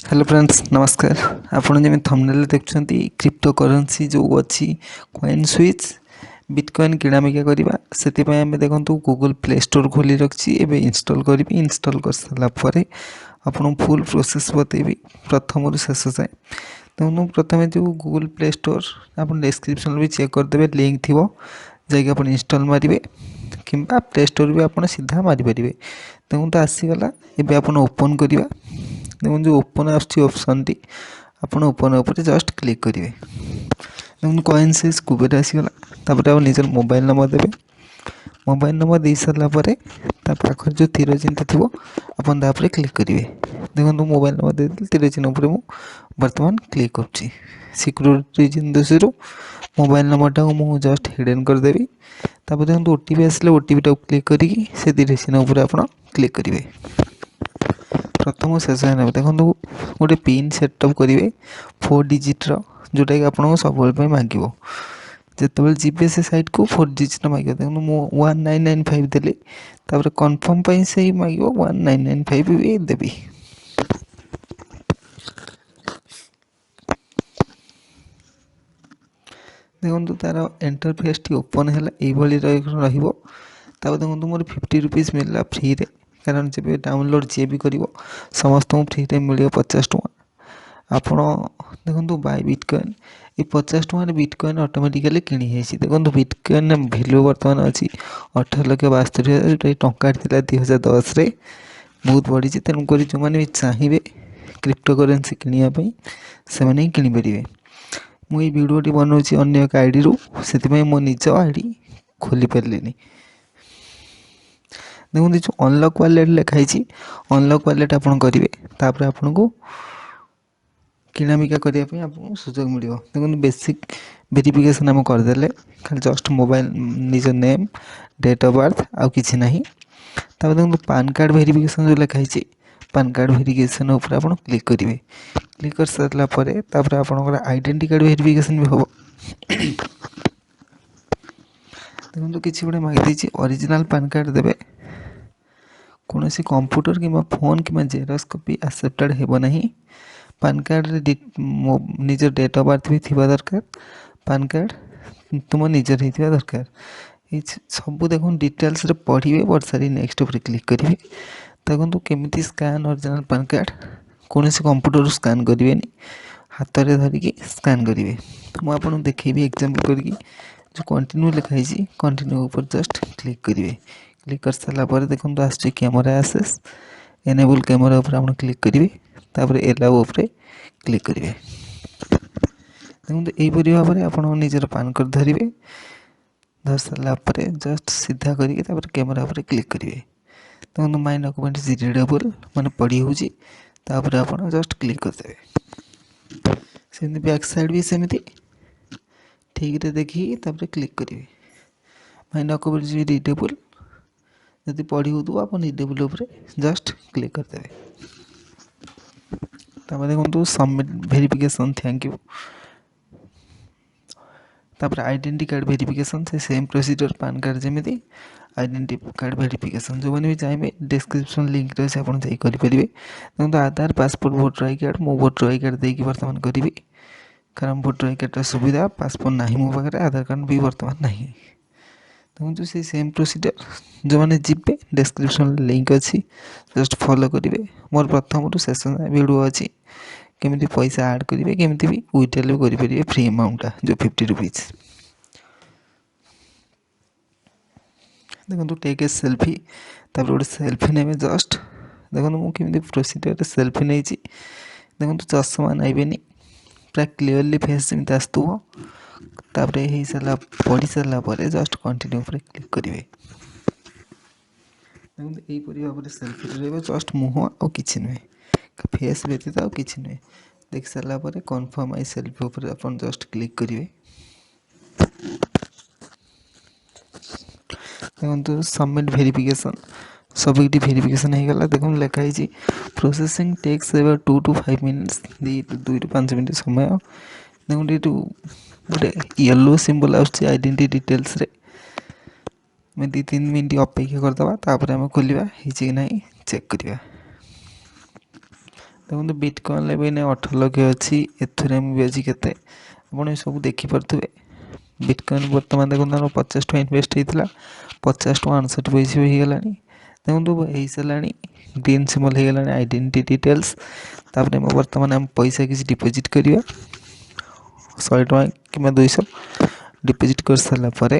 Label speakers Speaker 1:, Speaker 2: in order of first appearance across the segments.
Speaker 1: Hello friends नमस्कार। आपन जमी थंबनेल देखुछंती क्रिप्टो करेंसी जो अछि कॉइन स्विच बिटकॉइन किणामिका करबा सेति पय हमें देखंतु गूगल प्ले स्टोर खोली रखछि एबे इंस्टॉल करबी। इंस्टॉल कर सला परे आपन फुल प्रोसेस बतेबी प्रथम रु शेष जाए। तो प्रथमे जो गूगल प्ले स्टोर आपन डिस्क्रिप्शन भी चेक कर देबे, लिंक थिबो जाय आपन इंस्टॉल मारिबे किंबा प्ले स्टोर भी आपन सीधा मारि परिबे। तो आसी गला एबे आपन ओपन करबा। देखो जो ओपन ऑप्शन टी आपन ओपन ऊपर जस्ट क्लिक करेंगे। देखो कॉइनस्विच कुबेर आसीगला। तापर आप निजर मोबाइल नंबर देवे। मोबाइल नंबर दे सारा पर पाखर जो तीर चिन्ह थी आपन तापर क्लिक करेंगे। देखो मोबाइल नंबर दे तीर चिन्ह पर बर्तमान क्लिक कर सिक्योरिटी दृष्टि मोबाइल नंबर टाक मुझे जस्ट हिडन करदेवी। तापर देखो ओटीपी आसले ओटीपी टाक क्लिक करी से तीर चिन्ह पर आप क्लिक करेंगे। प्रथम शेष है देखो गोटे पिन सेटअप करेंगे 4 डिजिट जोटा कि आपको सब मांग जिते जी से सैट को 4 डिजिट मांग देखो मुझे 1995 देली कन्फर्म से मांग 1995 भी देवी। देखो तार इंटरफेस टी ओपन है देखो मोर 50 रुपीज मिलला फ्री रे कारण जब डाउनलोड जी भी कर समस्त फ्री रे मिल 50 टका। आपण देखो बाय बिटकॉइन ये 50 टकर बिटकॉइन ऑटोमेटिकली किणी है। देखो बिटकॉइन वैल्यू बर्तमान अच्छी 18,72,000 टंका था 2010 रे बहुत बढ़ी। तेणुक जो मैंने भी चाहिए क्रिप्टो करेन्सी किणापी से किपारे। मुझे भिडियोटी बनाऊँगी अन्य एक आईडी रू से मो निज आईडी खोली पारे। देखो जो अनलॉक वालेट लिखाई अनलॉक वालेट आप करेंगे तापर आपन को किणामिका करने आपको सुजोग मिल। देखो बेसिक वेरिफिकेशन आम करदे खाली जस्ट मोबाइल निज नेम डेट ऑफ बर्थ आउ कि ना। तापर देखो पान कार्ड वेरिफिकेशन जो लिखाई पान कार्ड वेरिफिकेशन उपर आप क्लिक करेंगे। क्लिक कर सारापर आप आइडेंटिटी कार्ड वेरिफिकेशन भी हम। देखो किसी गोटे मांगी ओरिजिनल पान कार्ड देवे कौन सी कंप्यूटर कि फोन कि जेरक्स कॉपी एक्सेप्टेड हेबना। पान कार्ड निज डेट ऑफ बर्थ भी थिबा दरकार। पान कार्ड तुम निजर होता दरकार। ये सब देखो डिटेल्स रे पढ़िए पढ़ सारी नेक्स्ट उपर क्लिक करेंगे। देखो केमी स्कान ओरिजिनल पान कार्ड कौन सी कंप्यूटर स्कान करेंगे हाथ में धरिकी स्कान करेंगे। तो मुझे देखेबी एग्जांपल करके जो कंटिन्यू लिखाई कंटिन्यू ऊपर जस्ट क्लिक करेंगे। क्लिक कर सारापर देखो आस कैमरा आसेस एनेबल कैमरा उपर आप क्लिक करेंगे। तापर एलाउ उपर क्लिक करेंगे। देखो यहीपरि भाव में आप निजर पान कार्ड धरवे धर सारापर जस्ट सीधा करके कैमरा उपर क्लिक करेंगे। देखो माय डॉक्यूमेंट इज रीडेबल मैंने पढ़ी हूँ तापर आप जस्ट क्लिक करदे। सेमती बैक साइड भी सेमती ठीक रे देखिए तापर क्लिक करेंगे। माय डॉक्यूमेंट इज रीडेबल जदि पढ़ी हो आप रीडेबल उपर जस्ट क्लिक करदे। तापर देखो सबमिट वेरिफिकेशन थैंक यू। तापर आइडेंटिटी कार्ड वेरिफिकेशन से सेम प्रोसीजर पान कार्ड जमी आइडेंटिटी कार्ड वेरिफिकेशन जो मैंने भी चाहिए डिस्क्रिप्शन लिंक रही आप करेंगे। देखो आधार पासपोर्ट वोटर आई कार्ड मो वोटर आई कार्ड देकी बर्तमान करी कारण वोटर आई कार्ड सुविधा पासपोर्ट ना मो पाखे आधार कार्ड भी बर्तमान ना। देखो जो से सेम प्रोसीजर जो मैंने जीपे डिस्क्रिप्शन लिंक अच्छी जस्ट फॉलो करेंगे। मोर प्रथम रु शेष वीडियो अच्छी केमी पैसा ऐड करेंगे केमी भी विड्रॉल भी करेंगे फ्री अमाउंटा जो 50 रुपीज। देखो टेक ए सेल्फी तापर गोटे सेल्फी ने जस्ट देखो मुझे प्रोसीजर सेल्फी नहीं। देखो चश्मा नाइबेनी पूरा क्लीयरली फेस जमी आसतुव तापर हो सारा पढ़ी सारापर जस्ट कंटिन्यू पर क्लिक करेंगे। देखो यहीपरि भाव में सेल्फी रही जस्ट मुह आ कि नुहे फेस व्यतीत आ कि नुहे देख सारापर कन्फर्म आई सेल्फी उपर आप जस्ट क्लिक करेंगे। देखो सबमिट वेरिफिकेशन सब ये वेरिफिकेशन हो गला। देखो लिखाई processing takes 2 to 5 minutes 2 to 5 minute समय। देखो गोटे येलो सिंबल आइडेंटिटी डिटेल्स रे मैं 2-3 मिनट अपेक्षा करदे तापर आम खोलिया कि ना चेक करवा। ଦେଖନ୍ତୁ ବିଟକଏନ୍ରେ ବି ଏଇନେ 18 ଲକ୍ଷ ଅଛି, ଏଥିରେମ୍ ବି ଅଛି କେତେ, ଆପଣ ଏ ସବୁ ଦେଖିପାରୁଥିବେ। ବିଟକଏନ୍ ବର୍ତ୍ତମାନ ଦେଖନ୍ତୁ ଆମର 50 ଟଙ୍କା ଇନଭେଷ୍ଟ ହେଇଥିଲା, 50 ଟଙ୍କା 59 ପଇସା ବି ହେଇଗଲାଣି। ଦେଖନ୍ତୁ ହେଇସାରିଲାଣି, ଗ୍ରୀନ୍ ସିମ୍ବଲ୍ ହେଇଗଲାଣି ଆଇଡେଣ୍ଟି ଡିଟେଲ୍ସ। ତାପରେ ବର୍ତ୍ତମାନ ଆମେ ପଇସା କିଛି ଡିପୋଜିଟ୍ କରିବା 100 ଟଙ୍କା କିମ୍ବା 200 ଡିପୋଜିଟ୍ କରିସାରିଲା ପରେ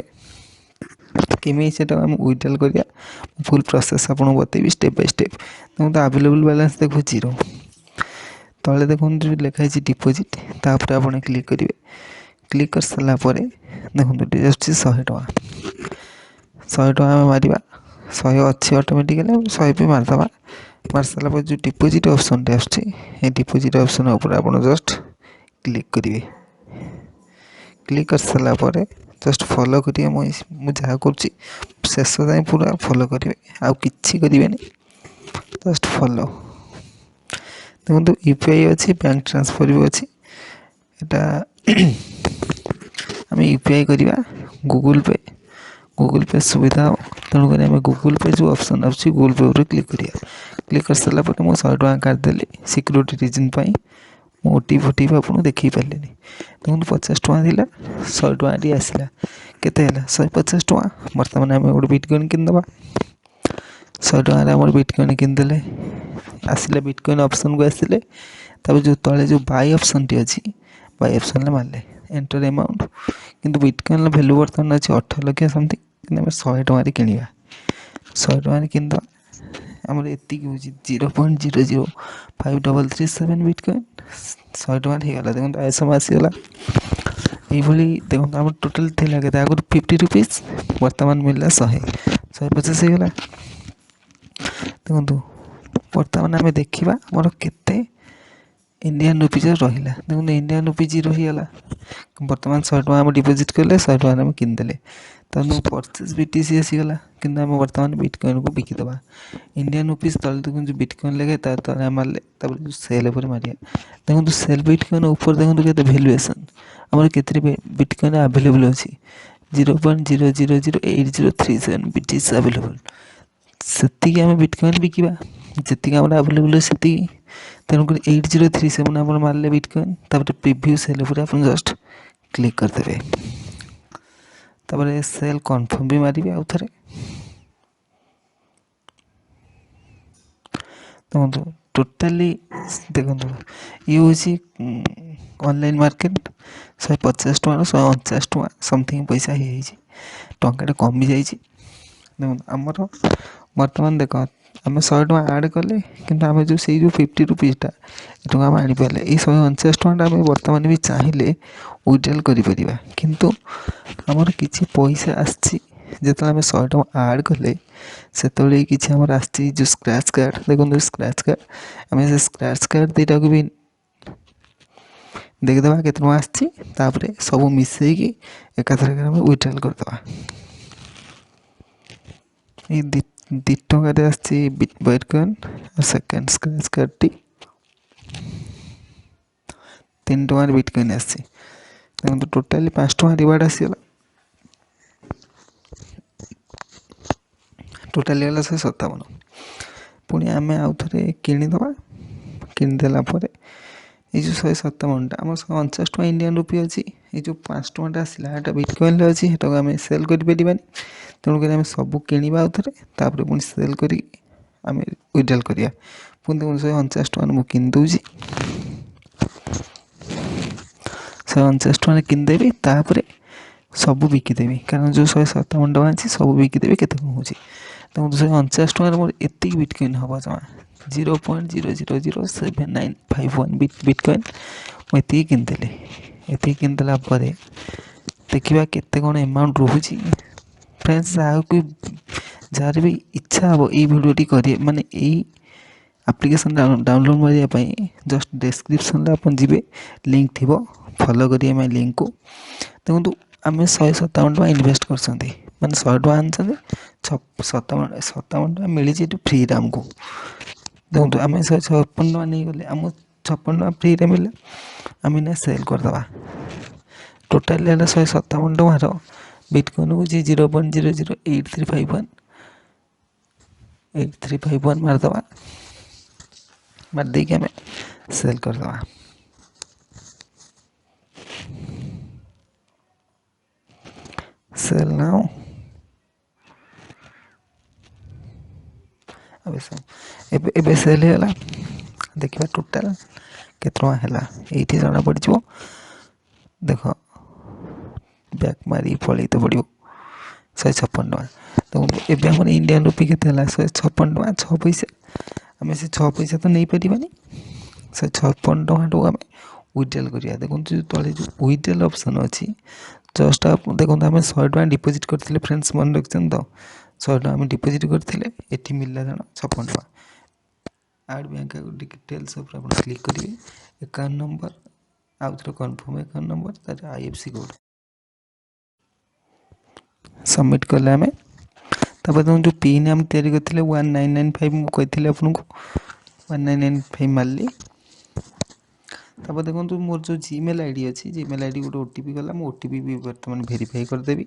Speaker 1: କେମିତି ସେଟା ଆମେ ୱିଥଡ୍ରଲ୍ କରିବା, ଫୁଲ୍ ପ୍ରୋସେସ୍ ଆପଣଙ୍କୁ ବତେଇବି ଷ୍ଟେପ୍ ବାଇ ଷ୍ଟେପ୍। ଦେଖନ୍ତୁ ଆଭେଲେବୁଲ୍ ବାଲାନ୍ସ ଦେଖୁ 0, ତଳେ ଦେଖନ୍ତୁ ଲେଖା ହେଇଛି ଡିପୋଜିଟ୍, ତାପରେ ଆପଣ କ୍ଲିକ୍ କରିବେ। କ୍ଲିକ୍ କରିସାରିଲା ପରେ ଦେଖନ୍ତୁ ଏଠି ଆସୁଛି 100 ଟଙ୍କା, 100 ଟଙ୍କା ଆମେ ମାରିବା, 100 ଅଛି ଅଟୋମେଟିକାଲି, 100 ବି ମାରିଦେବା। ମାରିସାରିଲା ପରେ ଯେଉଁ ଡିପୋଜିଟ୍ ଅପସନ୍ଟା ଆସୁଛି, ଏ ଡିପୋଜିଟ୍ ଅପସନ୍ ଉପରେ ଆପଣ ଜଷ୍ଟ କ୍ଲିକ୍ କରିବେ। କ୍ଲିକ୍ କରିସାରିଲା ପରେ ଜଷ୍ଟ ଫଲୋ କରିବେ, ମୁଁ ଯାହା କରୁଛି ଶେଷ ଯାଏଁ ପୁରା ଫଲୋ କରିବେ, ଆଉ କିଛି କରିବେନି, ଜଷ୍ଟ ଫଲୋ। ଦେଖନ୍ତୁ UPI ଅଛି, ବ୍ୟାଙ୍କ ଟ୍ରାନ୍ସଫର୍ ବି ଅଛି। ଏଟା ଆମେ UPI କରିବା, ଗୁଗୁଲ୍ ପେ ସୁବିଧା ହେବ, ତେଣୁକରି ଆମେ ଗୁଗୁଲ୍ ପେ ଯେଉଁ ଅପସନ୍ ଆସୁଛି ଗୁଗୁଲ୍ ପେ ଉପରେ କ୍ଲିକ୍ କରିବା। କ୍ଲିକ୍ କରିସାରିଲା ପରେ ମୁଁ 100 ଟଙ୍କା କାଟିଦେଲି ସିକ୍ୟୁରିଟି ରିଜନ୍ ପାଇଁ, ମୁଁ OTP ଆପଣଙ୍କୁ ଦେଖେଇ ପାରିଲିନି। ଦେଖନ୍ତୁ 50 ଟଙ୍କା ଥିଲା, 100 ଟଙ୍କା ଏଠି ଆସିଲା, କେତେ ହେଲା 150 ଟଙ୍କା। ବର୍ତ୍ତମାନ ଆମେ ଗୋଟେ ବିଟକଏନ୍ କିଣିଦେବା, 100 ଟଙ୍କାରେ ଆମର ବିଟକଏନ୍ କିଣିଦେଲେ, ଆସିଲେ ବିଟକଏନ୍ ଅପସନ୍କୁ ଆସିଲେ, ତାପରେ ଯେଉଁ ତଳେ ଯେଉଁ ବାଇ ଅପସନ୍ଟି ଅଛି, ବାଇ ଅପସନ୍ରେ ମାରିଲେ ଏଣ୍ଟର ଏମାଉଣ୍ଟ, କିନ୍ତୁ ବିଟକଏନ୍ର ଭ୍ୟାଲୁ ବର୍ତ୍ତମାନ ଅଛି 18 ଲକ୍ଷ ସମଥିଙ୍ଗ, କିନ୍ତୁ ଆମେ 100 ଟଙ୍କାରେ କିଣିବା, 100 ଟଙ୍କାରେ କିଣିଦେବା। ଆମର ଏତିକି ହେଉଛି 0.00533 ବିଟକଏନ୍ 100 ଟଙ୍କାରେ ହେଇଗଲା। ଦେଖନ୍ତୁ ଆୟ ସମୟ ଆସିଗଲା। এইଭଳି ଦେଖନ୍ତୁ ଆମର ଟୋଟାଲ୍ ଥିଲା କେତେ, ଆଗରୁ 50 ରୁପିଜ୍, ବର୍ତ୍ତମାନ ମିଳିଲା 150 ହେଇଗଲା। ଦେଖନ୍ତୁ ବର୍ତ୍ତମାନ ଆମେ ଦେଖିବା ଆମର କେତେ ଇଣ୍ଡିଆନ୍ ରୁପିଜ୍ ରହିଲା। ଦେଖନ୍ତୁ ଇଣ୍ଡିଆନ୍ ରୁପିଜ୍ ରହିଗଲା, ବର୍ତ୍ତମାନ 100 ଟଙ୍କା ଆମେ ଡିପୋଜିଟ୍ କଲେ, 100 ଟଙ୍କାରେ ଆମେ କିଣିଦେଲେ, ତେଣୁ ପରଚେଜ୍ BTC ଆସିଗଲା, କିନ୍ତୁ ଆମେ ବର୍ତ୍ତମାନ ବିଟକଏନ୍କୁ ବିକିଦେବା। ଇଣ୍ଡିଆନ୍ ରୁପିଜ୍ ତଳେ ଦେଖନ୍ତୁ ଯେଉଁ ବିଟକଏନ୍ ଲେଖେ ତା ତଳେ ମାରିଲେ, ତାପରେ ଯେଉଁ ସେଲ୍ ଉପରେ ମାରିବା। ଦେଖନ୍ତୁ ସେଲ୍ ବିଟକଏନ୍ ଉପରେ ଦେଖନ୍ତୁ କେତେ ଭ୍ୟାଲୁଏସନ୍, ଆମର କେତେ ବିଟକଏନ୍ ଆଭେଲେବୁଲ୍ ଅଛି, 0.0008037 BTC ଆଭେଲେବୁଲ୍। ସେତିକି ଆମେ ବିଟକଏନ୍ ବିକିବା, ଯେତିକି ଆମର ଆଭେଲେବୁଲ୍ ଅଛି ସେତିକି। ତେଣୁକରି 8037 ଆପଣ ମାରିଲେ ବିଟକଏନ୍, ତାପରେ ପ୍ରିଭ୍ୟୁ ସେଲ୍ ଉପରେ ଆପଣ ଜଷ୍ଟ କ୍ଲିକ୍ କରିଦେବେ, ତାପରେ ସେଲ୍ କନଫର୍ମ ବି ମାରିବେ ଆଉ ଥରେ। ଦେଖନ୍ତୁ ଟୋଟାଲି ଦେଖନ୍ତୁ ଇଏ ହେଉଛି ଅନଲାଇନ୍ ମାର୍କେଟ, 150 ଟଙ୍କାରୁ 149 ଟଙ୍କା ସମଥିଙ୍ଗ ପଇସା ହେଇଯାଇଛି, ଟଙ୍କାଟେ କମିଯାଇଛି। ଦେଖନ୍ତୁ ଆମର ବର୍ତ୍ତମାନ ଦେଖ, ଆମେ 100 ଟଙ୍କା ଆଡ଼୍ କଲେ, କିନ୍ତୁ ଆମେ ସେଇ ଯେଉଁ 50 ରୁପିଜ୍ଟା ଏ ଟଙ୍କା ଆମେ ଆଣିପାରିଲେ, ଏଇ 149 ଟଙ୍କାଟା ଆମେ ବର୍ତ୍ତମାନ ବି ଚାହିଁଲେ ୱିଥଡ୍ରଲ୍ କରିପାରିବା। କିନ୍ତୁ ଆମର କିଛି ପଇସା ଆସିଛି, ଯେତେବେଳେ ଆମେ 100 ଟଙ୍କା ଆଡ଼୍ କଲେ, ସେତେବେଳେ କିଛି ଆମର ଆସିଛି ଯେଉଁ ସ୍କ୍ରାଚ୍ କାର୍ଡ଼, ଦେଖନ୍ତୁ ସ୍କ୍ରାଚ୍ କାର୍ଡ଼, ଆମେ ସେ ସ୍କ୍ରାଚ୍ କାର୍ଡ଼ ଦୁଇଟାକୁ ବି ଦେଖିଦେବା କେତେ ଟଙ୍କା ଆସିଛି, ତାପରେ ସବୁ ମିଶେଇକି ଏକାଥରକେ ଆମେ ୱିଥଡ୍ରଲ୍ କରିଦେବା। ଏଇ ଦୁଇ ଟଙ୍କାରେ ଆସିଛି ବିଟକଏନ୍, ସେକେଣ୍ଡ ସ୍କ୍ରାଚ୍ କାର୍ଡ଼ଟି 3 ଟଙ୍କାରେ ବିଟକଏନ୍ ଆସିଛି। ଦେଖନ୍ତୁ ଟୋଟାଲି 5 ଟଙ୍କା ରିୱାର୍ଡ଼ ଆସିଗଲା, ଟୋଟାଲି ହେଲା 157। ପୁଣି ଆମେ ଆଉ ଥରେ କିଣିଦେବା, କିଣିଦେଲା ପରେ ଏଇ ଯେଉଁ 157ଟା ଆମର 149 ଟଙ୍କା ଇଣ୍ଡିଆନ୍ ରୁପି ଅଛି, ଏଇ ଯେଉଁ 5 ଟଙ୍କାଟା ଆସିଲା ଏଇଟା ବିଟକଏନ୍ରେ ଅଛି, ସେଟାକୁ ଆମେ ସେଲ୍ କରିପାରିବାନି, ତେଣୁକରି ଆମେ ସବୁ କିଣିବା ଆଉ ଥରେ, ତାପରେ ପୁଣି ସେଲ୍ କରିକି ଆମେ ୱିଥଡ୍ରଲ୍ କରିବା। ପୁଣି ଦେଖନ୍ତୁ 149 ଟଙ୍କାରେ ମୁଁ କିଣିଦେଉଛି, 149 ଟଙ୍କାରେ କିଣିଦେବି, ତାପରେ ସବୁ ବିକିଦେବି, କାରଣ ଯେଉଁ 157 ଟଙ୍କା ଅଛି ସବୁ ବିକିଦେବି, କେତେ କ'ଣ ହେଉଛି। ଦେଖନ୍ତୁ 149 ଟଙ୍କାରେ ମୋର ଏତିକି ବିଟକଏନ୍ ହେବ ଜମା, 0.0007951 ବିଟକଏନ୍ ମୁଁ ଏତିକି କିଣିଦେଲି। ଏତିକି କିଣିଦେଲା ପରେ ଦେଖିବା କେତେ କ'ଣ ଏମାଉଣ୍ଟ ରହୁଛି। ଫ୍ରେଣ୍ଡସ୍, ଯାହାର ବି ଇଚ୍ଛା ହେବ ଏଇ ଭିଡ଼ିଓଟି କରିବେ, ମାନେ ଏଇ ଆପ୍ଲିକେସନ୍ ଡାଉନଲୋଡ଼୍ କରିବା ପାଇଁ, ଜଷ୍ଟ ଡେସ୍କ୍ରିପସନ୍ରେ ଆପଣ ଯିବେ, ଲିଙ୍କ୍ ଥିବ, ଫଲୋ କରିବେ ଆମ ଲିଙ୍କ୍କୁ। ଦେଖନ୍ତୁ ଆମେ 157 ଟଙ୍କା ଇନଭେଷ୍ଟ କରିଛନ୍ତି, ମାନେ 100 ଟଙ୍କା ଆଣିଛନ୍ତି, 57 ଟଙ୍କା ମିଳିଛି ଏଠି ଫ୍ରିରେ ଆମକୁ। ଦେଖନ୍ତୁ ଆମେ 156 ଟଙ୍କା ନେଇଗଲେ, ଆମକୁ 56 ଟଙ୍କା ଫ୍ରିରେ ମିଳିଲା, ଆମେ ନା ସେଲ୍ କରିଦେବା। ଟୋଟାଲି ହେଲା 157 ଟଙ୍କାର ବିଟକଏନ୍ ହେଉଛି 0.008351835 ମାରିଦେବା। ମାରିଦେଇକି ଆମେ ସେଲ୍ କରିଦେବା। ସେଲ୍ ନାଉ ଏବେ ସେଲ୍ ହେଇଗଲା। ଦେଖିବା ଟୋଟାଲ୍ କେତେ ଟଙ୍କା ହେଲା, ଏଇଠି ଜଣା ପଡ଼ିଯିବ। ଦେଖ ବ୍ୟାକ୍ ମାରି ପଳେଇ ତ ପଡ଼ିବ 156 ଟଙ୍କା। ଦେଖନ୍ତୁ ଏବେ ଆମର ଇଣ୍ଡିଆନ୍ ରୁପି କେତେ ହେଲା, 156 ଟଙ୍କା 6 ପଇସା। ଆମେ ସେ 6 ପଇସା ତ ନେଇପାରିବାନି, 156 ଟଙ୍କାଟାକୁ ଆମେ ୱିଥଡ୍ରଲ୍ କରିବା। ଦେଖନ୍ତୁ ଯେଉଁ ତଳେ ଯେଉଁ ୱିଥଡ୍ରଲ୍ ଅପସନ୍ ଅଛି, ଜଷ୍ଟ ଦେଖନ୍ତୁ ଆମେ 100 ଟଙ୍କା ଡିପୋଜିଟ୍ କରିଥିଲେ ଫ୍ରେଣ୍ଡସ୍, ମନେ ରଖିଛନ୍ତି ତ? 100 ଟଙ୍କା ଆମେ ଡିପୋଜିଟ୍ କରିଥିଲେ, ଏଠି ମିଳିଲା ଜଣ 56 ଟଙ୍କା। ଆଡ଼୍ ବ୍ୟାଙ୍କ ଡିଟେଲ୍ସ ଉପରେ ଆପଣ କ୍ଲିକ୍ କରିବେ, ଆକାଉଣ୍ଟ ନମ୍ବର, ଆଉ ଥରେ କନଫର୍ମ ଆକାଉଣ୍ଟ ନମ୍ବର, ତାର IFC କୋଡ଼୍ ସବମିଟ୍ କଲେ ଆମେ। ତାପରେ ତୁମ ଯେଉଁ ପିନ୍ ଆମେ ତିଆରି କରିଥିଲେ 1995, ମୁଁ କହିଥିଲି ଆପଣଙ୍କୁ 1995 ମାରିଲି। ତାପରେ ଦେଖନ୍ତୁ ମୋର ଯେଉଁ ଜିମେଲ୍ ଆଇଡ଼ି ଅଛି, ଜିମେଲ୍ ଆଇଡ଼ି ଗୋଟେ OTP ଗଲା, ମୁଁ OTP ବି ବର୍ତ୍ତମାନ ଭେରିଫାଇ କରିଦେବି।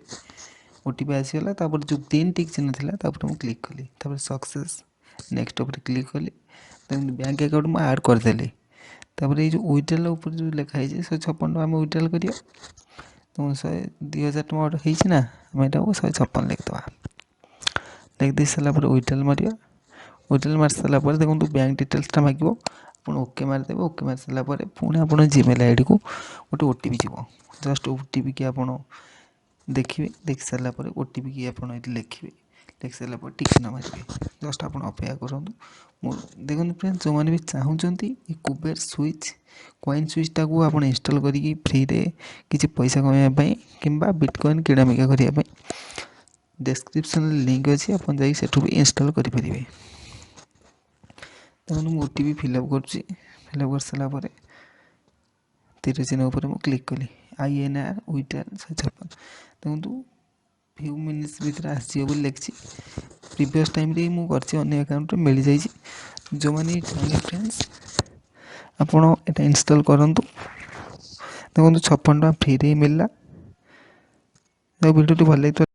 Speaker 1: OTP ଆସିଗଲା। ତାପରେ ଯେଉଁ ଗ୍ରୀନ୍ ଟିକ୍ ଚିହ୍ନ ଥିଲା ତାପରେ ମୁଁ କ୍ଲିକ୍ କଲି, ତାପରେ ସକ୍ସେସ୍ ନେକ୍ସଟ ଉପରେ କ୍ଲିକ୍ କଲି। ଦେଖନ୍ତୁ ବ୍ୟାଙ୍କ ଆକାଉଣ୍ଟ ମୁଁ ଆଡ଼୍ କରିଦେଲି। ତାପରେ ଏଇ ଯେଉଁ ୱିଥଡ୍ରଲ୍ ଉପରେ ଯେଉଁ ଲେଖା ହେଇଛି 156 ଟଙ୍କା ଆମେ ୱିଥଡ୍ରଲ୍ କରିବା। ତ 2000 ଟଙ୍କା ଗୋଟେ ହେଇଛି ନା, ଆମେ ଏଇଟାକୁ 156 ଲେଖିଦେବା। ଲେଖିଦେଇ ସାରିଲା ପରେ ୱିଥଡ୍ରଲ୍ ମାରିବା। ୱିଥଡ୍ରଲ୍ ମାରି ସାରିଲା ପରେ ଦେଖନ୍ତୁ ବ୍ୟାଙ୍କ ଡିଟେଲ୍ସଟା ମାଗିବ, ଆପଣ ଓକେ ମାରିଦେବେ। ଓକେ ମାରି ସାରିଲା ପରେ ପୁଣି ଆପଣ ଜିମେଲ୍ ଆଇଡ଼ିକୁ ଗୋଟେ OTP ଯିବ। ଜଷ୍ଟ OTP କି ଆପଣ ଦେଖିବେ, ଦେଖି ସାରିଲା ପରେ OTP କି ଆପଣ ଏଠି ଲେଖିବେ। ଲେଖି ସାରିଲା ପରେ ଟିକ୍ ମାରିବେ। ଜଷ୍ଟ ଆପଣ ଅପେକ୍ଷା କରନ୍ତୁ। ମୁଁ ଦେଖନ୍ତୁ ଫ୍ରେଣ୍ଡସ୍, ଯେଉଁମାନେ ବି ଚାହୁଁଛନ୍ତି ଏ କୁବେର ସୁଇଚ୍ କଏନ୍ ସୁଇଚ୍ଟାକୁ ଆପଣ ଇନଷ୍ଟଲ୍ କରିକି ଫ୍ରିରେ କିଛି ପଇସା କମାଇବା ପାଇଁ କିମ୍ବା ବିଟକଏନ୍ କିଣାବିକା କରିବା ପାଇଁ, ଡେସ୍କ୍ରିପ୍ସନରେ ଲିଙ୍କ୍ ଅଛି, ଆପଣ ଯାଇକି ସେଠୁ ବି ଇନଷ୍ଟଲ୍ କରିପାରିବେ। ଦେଖନ୍ତୁ ମୁଁ OTP ଫିଲ୍ଅପ୍ କରୁଛି। ଫିଲ୍ଅପ୍ କରିସାରିଲା ପରେ ତୀର ଚିହ୍ନ ଉପରେ ମୁଁ କ୍ଲିକ୍ କଲି, INR ୱିଥଡ୍ରଲ୍ 156। ଦେଖନ୍ତୁ ଫ୍ୟୁ ମିନିଟ୍ସ ଭିତରେ ଆସିଯିବ ବୋଲି ଲେଖିଛି। ପ୍ରିଭିୟସ୍ ଟାଇମ୍ରେ ମୁଁ କରିଛି, ଅନ୍ୟ ଆକାଉଣ୍ଟରେ ମିଳିଯାଇଛି। ଯେଉଁମାନେ ଚାହିଁବେ ଫ୍ରେଣ୍ଡସ୍, ଆପଣ ଏଇଟା ଇନଷ୍ଟଲ୍ କରନ୍ତୁ। ଦେଖନ୍ତୁ 56 ଟଙ୍କା ଫ୍ରିରେ ହିଁ ମିଳିଲା। ଭିଡ଼ିଓଟି ଭଲ ଲାଗିଥିବ।